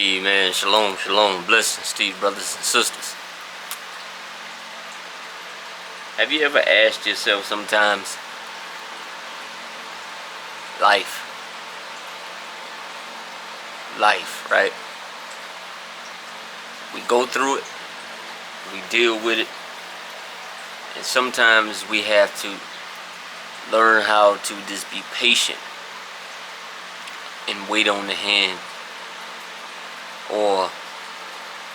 Amen. Shalom, shalom. Blessings to you, brothers and sisters. Have you ever asked yourself sometimes, life, right? We go through it, we deal with it, and sometimes we have to learn how to just be patient and wait on the hand, or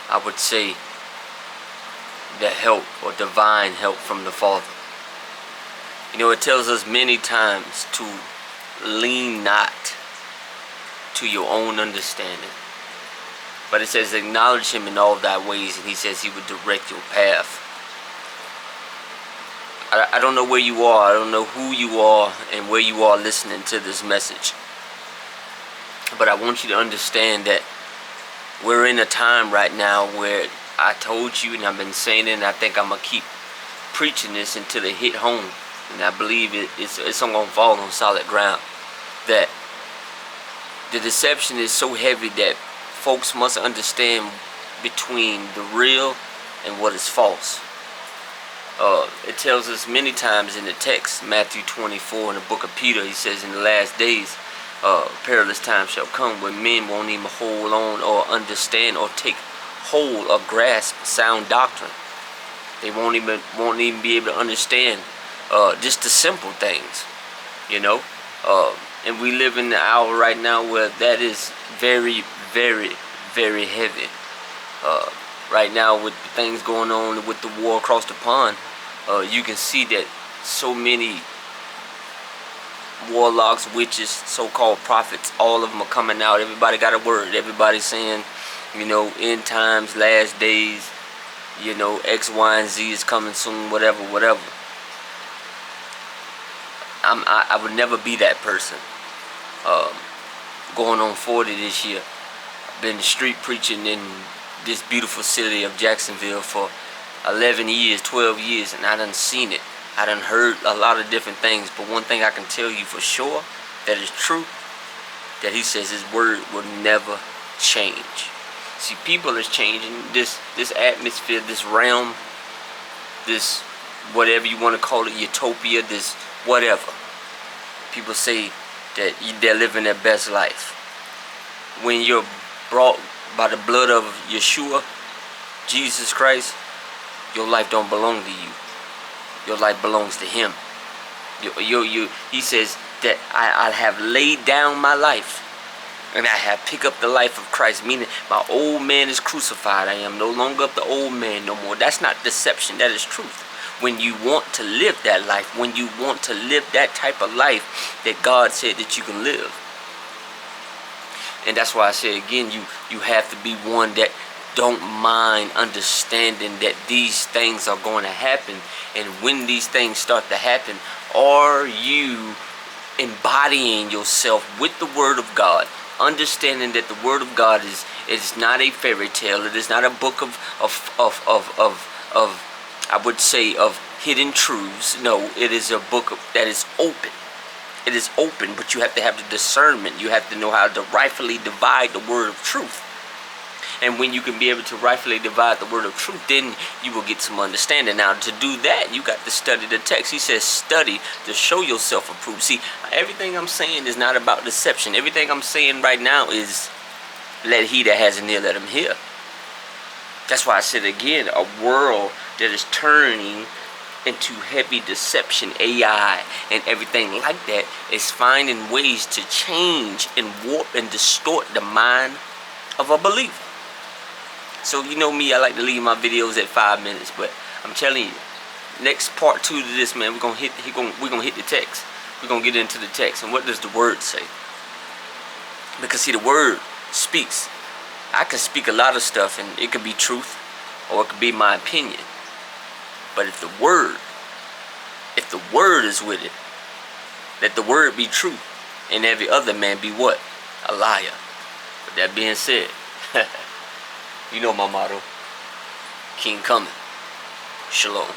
I would say the help or divine help from the Father. You know, it tells us many times to lean not to your own understanding, but it says acknowledge him in all thy ways, and he says he would direct your path. I don't know where you are, I don't know who you are and where you are listening to this message, but I want you to understand that we're in a time right now where I told you, and I've been saying it, and I think I'm going to keep preaching this until it hit home, and I believe it's going to fall on solid ground, that the deception is so heavy that folks must understand between the real and what is false. It tells us many times in the text, Matthew 24 in the book of Peter, he says in the last days, perilous times shall come when men won't even hold on or understand or take hold or grasp sound doctrine. They won't even be able to understand just the simple things, you know. And we live in the hour right now where that is very, very, very heavy. Right now with things going on with the war across the pond, you can see that so many warlocks, witches, so-called prophets, all of them are coming out. Everybody got a word. Everybody's saying, you know, end times, last days, you know, X, Y, and Z is coming soon, whatever. I would never be that person. Going on 40 this year. I've been street preaching in this beautiful city of Jacksonville for 11 years, 12 years, and I done seen it. I done heard a lot of different things, but one thing I can tell you for sure that is true, that he says his word will never change. See, people is changing. This atmosphere, this realm, this whatever you want to call it, utopia, this whatever. People say that they're living their best life. When you're brought by the blood of Yeshua, Jesus Christ, your life don't belong to you. Your life belongs to him. He says that I have laid down my life and I have picked up the life of Christ, meaning my old man is crucified. I am no longer the old man no more. That's not deception. That is truth. When you want to live that life, when you want to live that type of life that God said that you can live. And that's why I say again, you have to be one that don't mind understanding that these things are going to happen. And when these things start to happen, are you embodying yourself with the word of God, understanding that the word of God is not a fairy tale. It is not a book of I would say of hidden truths. No, it is a book that is open. It is open, but you have to have the discernment. You have to know how to rightfully divide the word of truth. And when you can be able to rightfully divide the word of truth, then you will get some understanding. Now, to do that, you got to study the text. He says, study to show yourself approved. See, everything I'm saying is not about deception. Everything I'm saying right now is, let he that has an ear, let him hear. That's why I said again, a world that is turning into heavy deception, AI, and everything like that, is finding ways to change and warp and distort the mind of a believer. So you know me, I like to leave my videos at 5 minutes, but I'm telling you, next part 2 to this, man, we're gonna hit the text. We're gonna get into the text, and what does the word say? Because see, the word speaks. I can speak a lot of stuff, and it could be truth, or it could be my opinion. But if the word is with it, let the word be true, and every other man be what? A liar. With that being said, you know my motto, King coming. Shalom.